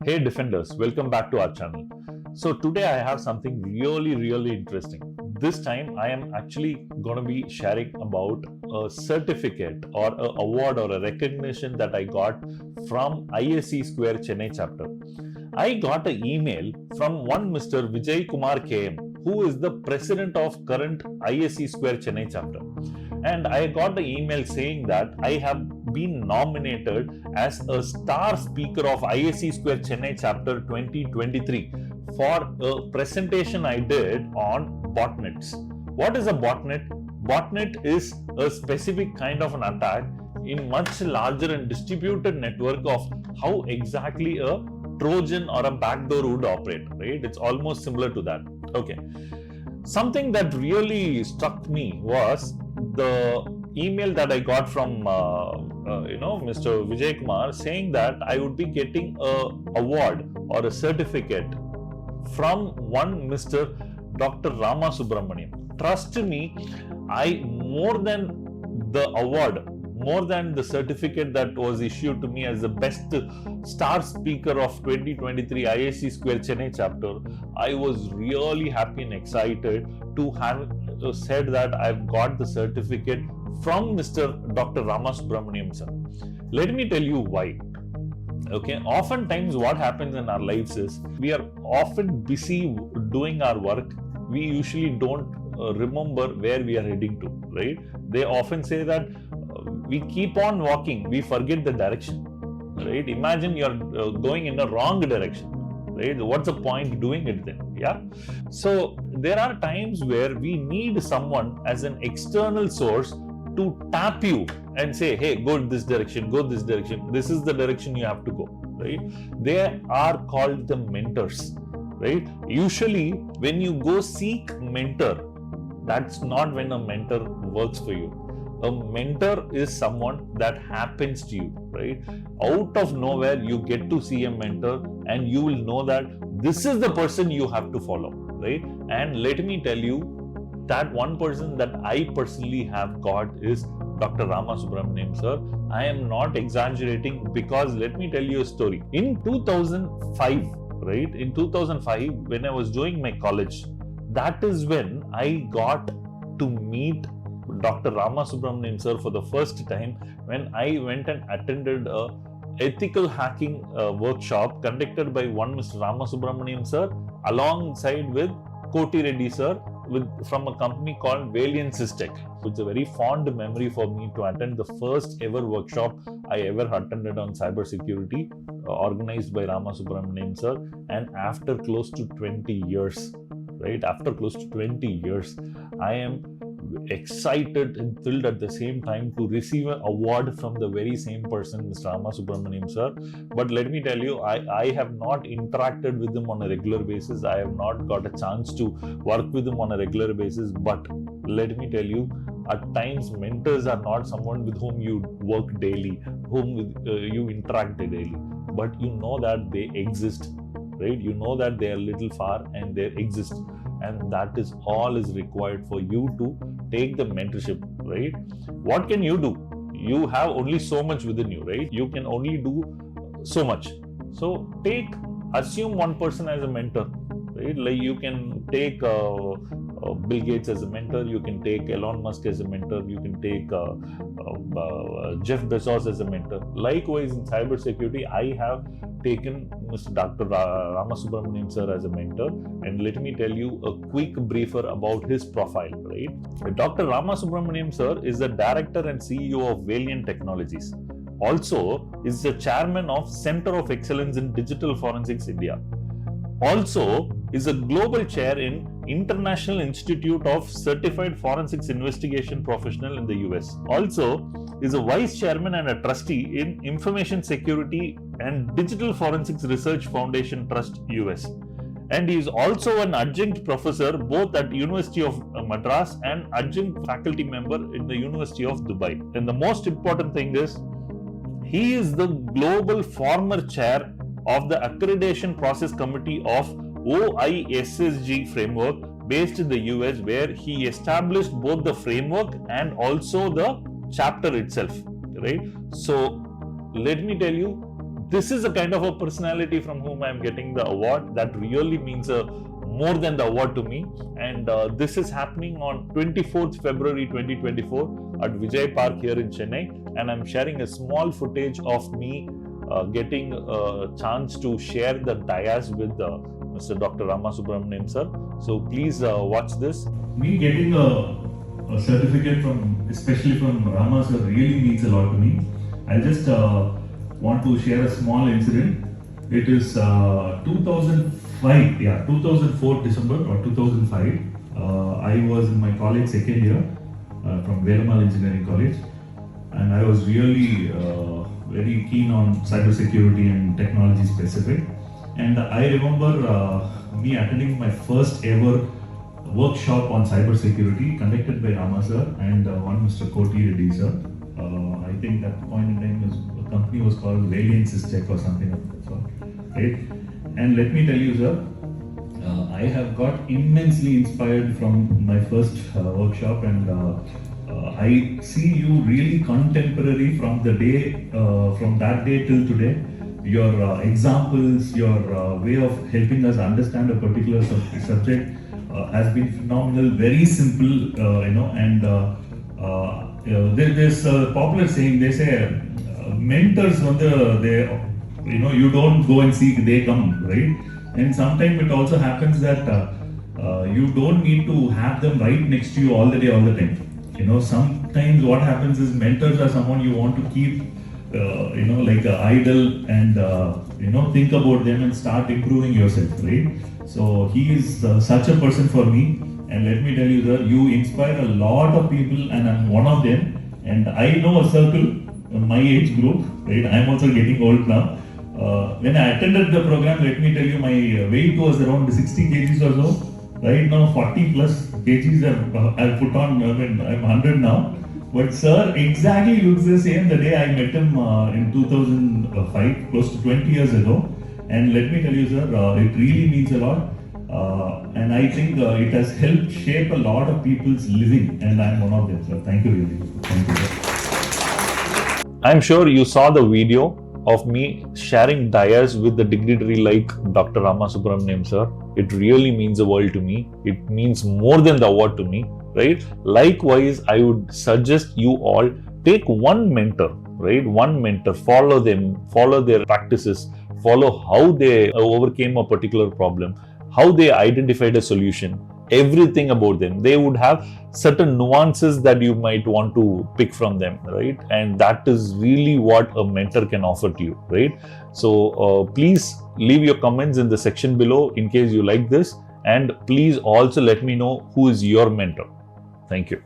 Hey defenders, welcome back to our channel. So today I have something really interesting. This time I am actually going to be sharing about a certificate or an award or a recognition that I got from ISC Square Chennai chapter. I got an email from one Mr. Vijay Kumar KM, who is the president of current ISC Square Chennai chapter. And I got the email saying that I have been nominated as a star speaker of ISC Square Chennai chapter 2023 for a presentation I did on botnets. What is a botnet? Botnet is a specific kind of an attack in much larger and distributed network of how exactly a trojan or a backdoor would operate, right? It's almost similar to that. Okay. Something that really struck me was the email that I got from Mr. Vijay Kumar saying that I would be getting a award or a certificate from one Mr. Dr. Rama Subramaniam. Trust me, I more than the award, more than the certificate that was issued to me as the best star speaker of 2023 ISC Square Chennai chapter, I was really happy and excited to have said that I've got the certificate from Mr. Dr. Rama Subramaniam Sir. Let me tell you why. Okay, oftentimes what happens in our lives is we are often busy doing our work. We usually don't remember where we are heading to, right? They often say that we keep on walking, we forget the direction, right? Imagine you're going in the wrong direction, right? What's the point doing it then? Yeah. So there are times where we need someone as an external source to tap you and say, hey, go this direction, go this direction. This is the direction you have to go, right? They are called the mentors, right? Usually when you go seek mentor, that's not when a mentor works for you. A mentor is someone that happens to you, right? Out of nowhere, you get to see a mentor and you will know that this is the person you have to follow, right? And let me tell you, that one person that I personally have got is Dr. Rama Subramaniam Sir. I am not exaggerating because let me tell you a story. In 2005, right? In 2005, when I was doing my college, that is when I got to meet Dr. Rama Subramaniam Sir for the first time when I went and attended a ethical hacking workshop conducted by one Mr. Rama Subramaniam Sir alongside with Koti Reddy Sir from a company called Valiant Systech. It's a very fond memory for me to attend the first ever workshop I ever attended on cybersecurity organized by Rama Subramaniam Sir, and after close to 20 years, right? After close to 20 years, I am excited and thrilled at the same time to receive an award from the very same person, Mr. Rama Subramaniam Sir. But let me tell you, I have not interacted with him on a regular basis. I have not got a chance to work with him on a regular basis. But let me tell you, at times mentors are not someone with whom you work daily, whom you interact daily. But you know that they exist, right? You know that they are little far and they exist. And that is all is required for you to take the mentorship, right? What can you do? You have only so much within you, right? You can only do so much. So assume one person as a mentor, right? Like you can take Bill Gates as a mentor, you can take Elon Musk as a mentor, you can take Jeff Bezos as a mentor. Likewise, in cybersecurity, I have taken Mr. Dr. Rama Subramaniam Sir as a mentor, and let me tell you a quick briefer about his profile, right? Dr. Rama Subramaniam Sir is the director and CEO of Valiant Technologies. Also is the chairman of Center of Excellence in Digital Forensics India. Also is a global chair in International Institute of Certified Forensics Investigation Professional in the US. Also is a vice chairman and a trustee in Information Security and Digital Forensics Research Foundation Trust US. And he is also an adjunct professor both at University of Madras and adjunct faculty member in the University of Dubai. And the most important thing is, he is the global former chair of the Accreditation Process Committee of OISSG framework based in the US, where he established both the framework and also the chapter itself, right? So let me tell you, this is a kind of a personality from whom I'm getting the award. That really means more than the award to me. And this is happening on 24th February 2024 at Vijay Park here in Chennai. And I'm sharing a small footage of me getting a chance to share the dais with Mr. Dr. Rama Subramaniam Sir. So please watch this. Me getting a certificate especially from Rama Sir, really means a lot to me. I just want to share a small incident. It is 2004 December or 2005. I was in my college second year from Velamal Engineering College, and I was really very keen on cybersecurity and technology specific. And I remember me attending my first ever workshop on cybersecurity conducted by Rama Sir and one Mr. Koti Reddy Sir. I think at that point in time the company was called Valiant Systech or something like that, right? And let me tell you, sir, I have got immensely inspired from my first workshop, and I see you really contemporary from the day, from that day till today. Your examples, your way of helping us understand a particular subject has been phenomenal, very simple, and there's a popular saying, they say, mentors, you don't go and seek, they come, right? And sometimes it also happens that you don't need to have them right next to you all the day, all the time. Sometimes what happens is mentors are someone you want to keep, like an idol, and think about them and start improving yourself, right? So he is such a person for me, and let me tell you, sir, you inspire a lot of people, and I'm one of them. And I know a circle, my age group, right? I'm also getting old now. When I attended the program, let me tell you, my weight was around 60 kgs or so. Right now, 40 plus kgs I've put on. I'm 100 now. But sir exactly looks the same the day I met him in 2005, close to 20 years ago. And let me tell you, sir, it really means a lot. And I think it has helped shape a lot of people's living. And I'm one of them, sir. Thank you really. Thank you, sir. I'm sure you saw the video of me sharing dais with the dignitary like Dr. Rama Subramaniam Sir. It really means the world to me. It means more than the award to me, right? Likewise, I would suggest you all take one mentor, right? One mentor, follow them, follow their practices, follow how they overcame a particular problem, how they identified a solution, everything about them. They would have certain nuances that you might want to pick from them, right? And that is really what a mentor can offer to you, right? So please leave your comments in the section below in case you like this, and please also let me know who is your mentor. Thank you.